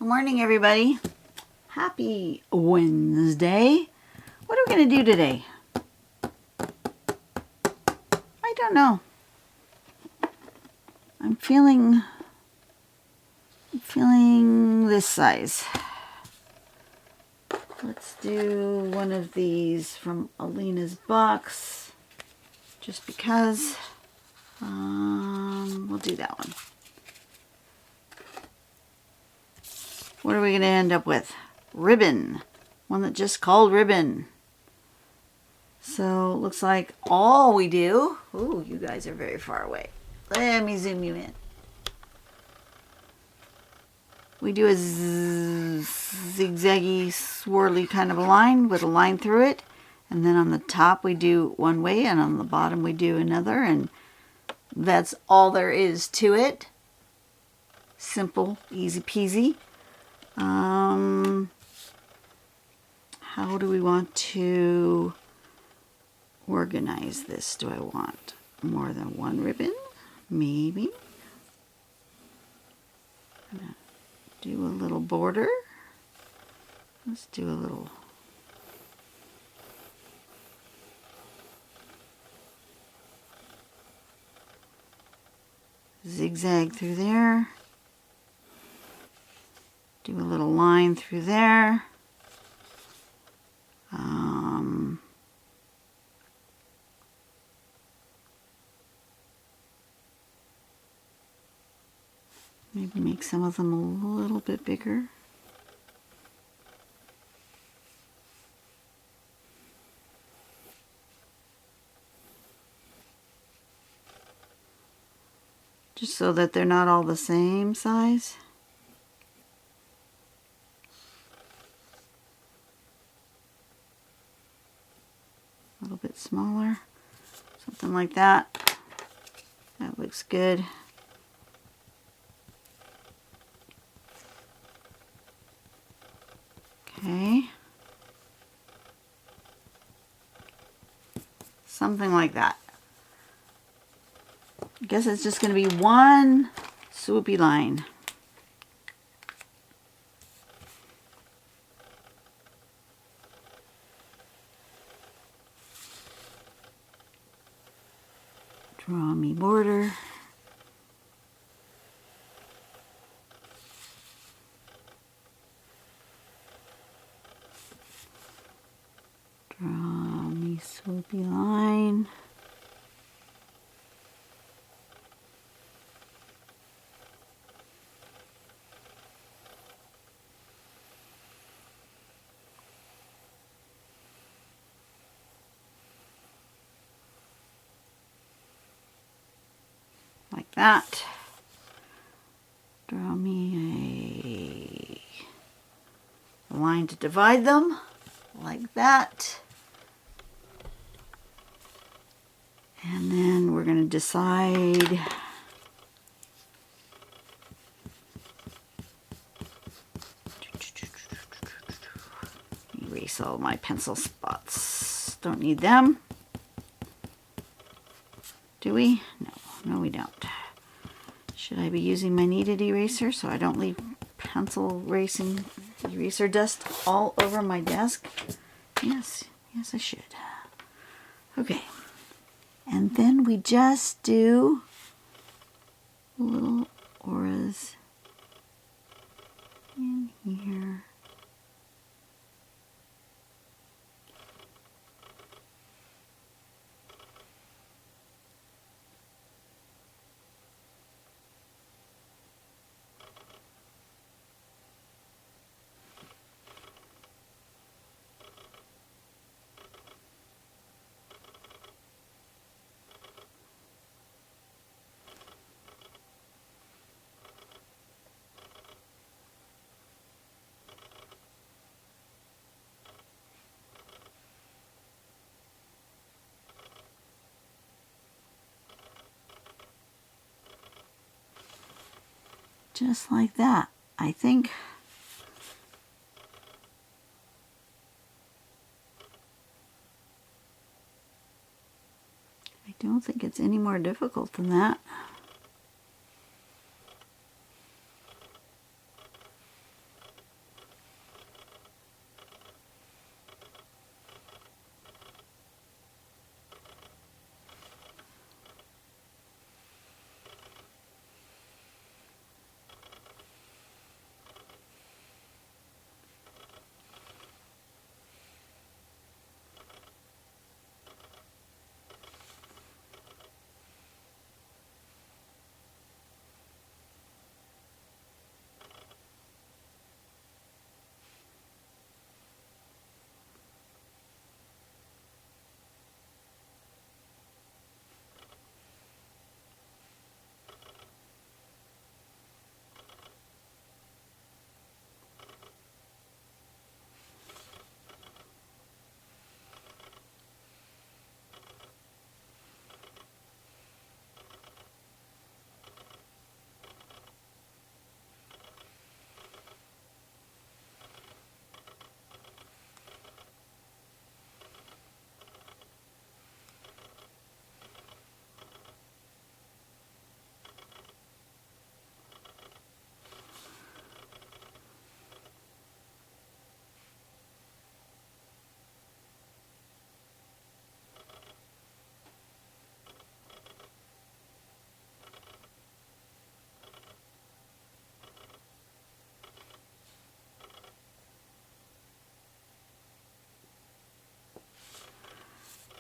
Good morning, everybody. Happy Wednesday. What are we going to do today? I don't know. I'm feeling this size. Let's do one of these from Alina's box, just because. We'll do that one. What are we going to end up with? Ribbon. One that just called Ribbon. So, looks like all we do... Ooh, you guys are very far away. Let me zoom you in. We do a zigzaggy, swirly kind of a line with a line through it. And then on the top we do one way and on the bottom we do another. And that's all there is to it. Simple, easy peasy. How do we want to organize this? Do I want more than one ribbon? Maybe. I'm gonna do a little border. Let's do a little zigzag through there. Do a little line through there. Maybe make some of them a little bit bigger. Just so that they're not all the same size. A little bit smaller, something like that. That looks good. Okay. Something like that. I guess it's just going to be one swoopy line. Draw me border. Draw me swoopy line. Like that. Draw me a line to divide them, like that. And then we're going to decide erase all my pencil spots. Don't need them. Do we? No, we don't. Should I be using my kneaded eraser so I don't leave pencil eraser dust all over my desk? Yes, I should. Okay. And then we just do little auras in here. Just like that, I think. I don't think it's any more difficult than that.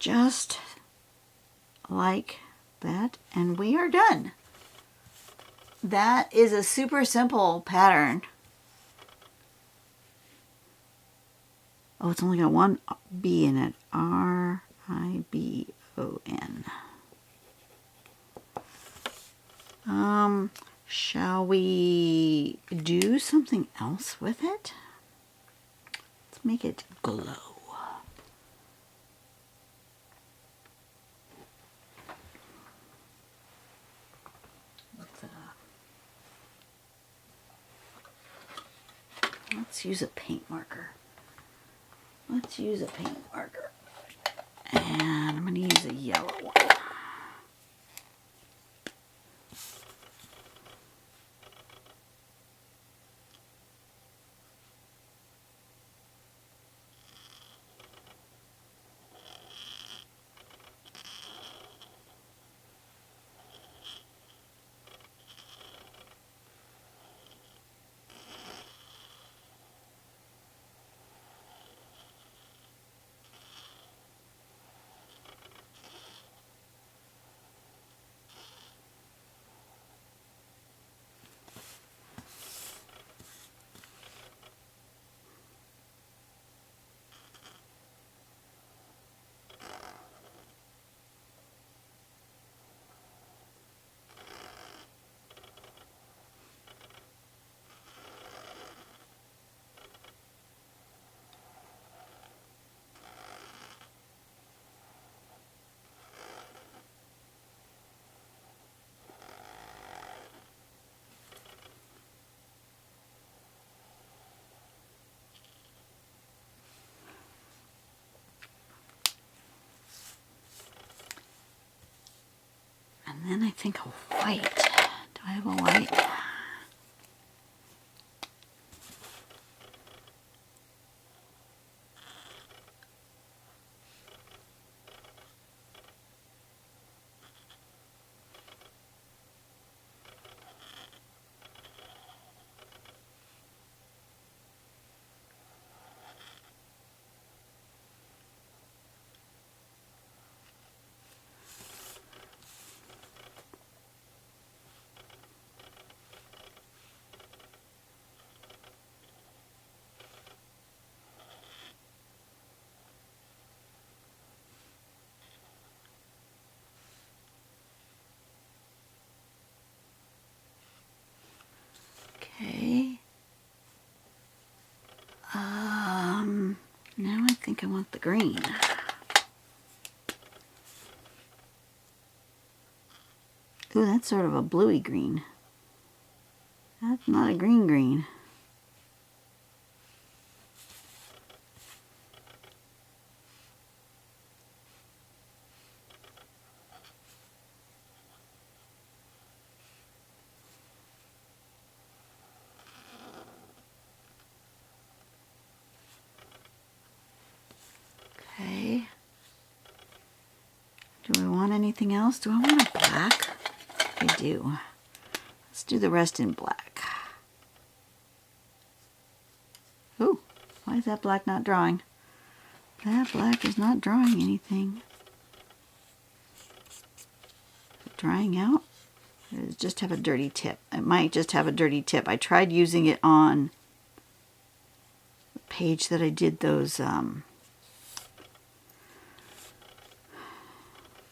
Just like that, and we are done. That is a super simple pattern. Oh, it's only got one B in it. R-I-B-O-N. Shall we do something else with it? Let's make it glow. Let's use a paint marker. Let's use a paint marker. And I'm going to use a yellow one. And then I think a white. Do I have a white? Okay. Now I think I want the green. Ooh, that's sort of a bluey green. That's not a green green. Okay. Do I want anything else? Do I want a black? I do. Let's do the rest in black. Ooh, why is that black not drawing? That black is not drawing anything. Is it drying out? Or does it just have a dirty tip? It might just have a dirty tip. I tried using it on the page that I did those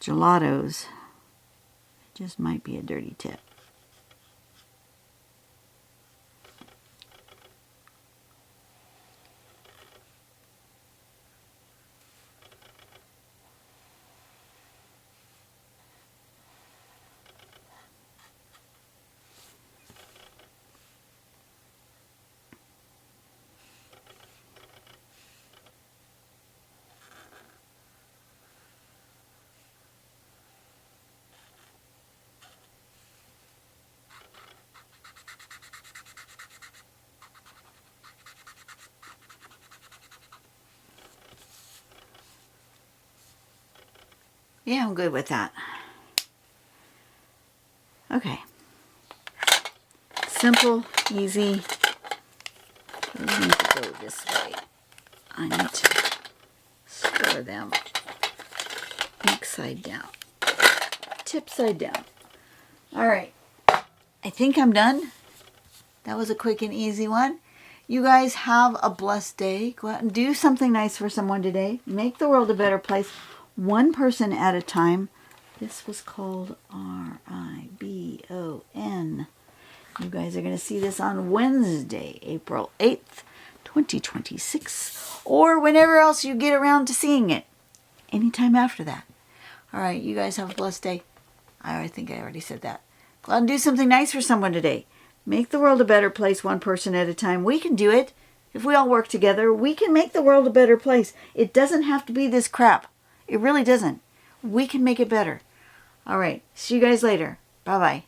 gelatos. It just might be a dirty tip. Yeah, I'm good with that. Okay. Simple, easy. I need to go this way. I need to stir them side down. Tip side down. All right. I think I'm done. That was a quick and easy one. You guys have a blessed day. Go out and do something nice for someone today. Make the world a better place, one person at a time. This was called Ribon. You guys are going to see this on Wednesday, April 8th, 2026. Or whenever else you get around to seeing it. Anytime after that. All right, you guys have a blessed day. I think I already said that. Go out and do something nice for someone today. Make the world a better place, one person at a time. We can do it. If we all work together, we can make the world a better place. It doesn't have to be this crap. It really doesn't. We can make it better. All right. See you guys later. Bye-bye.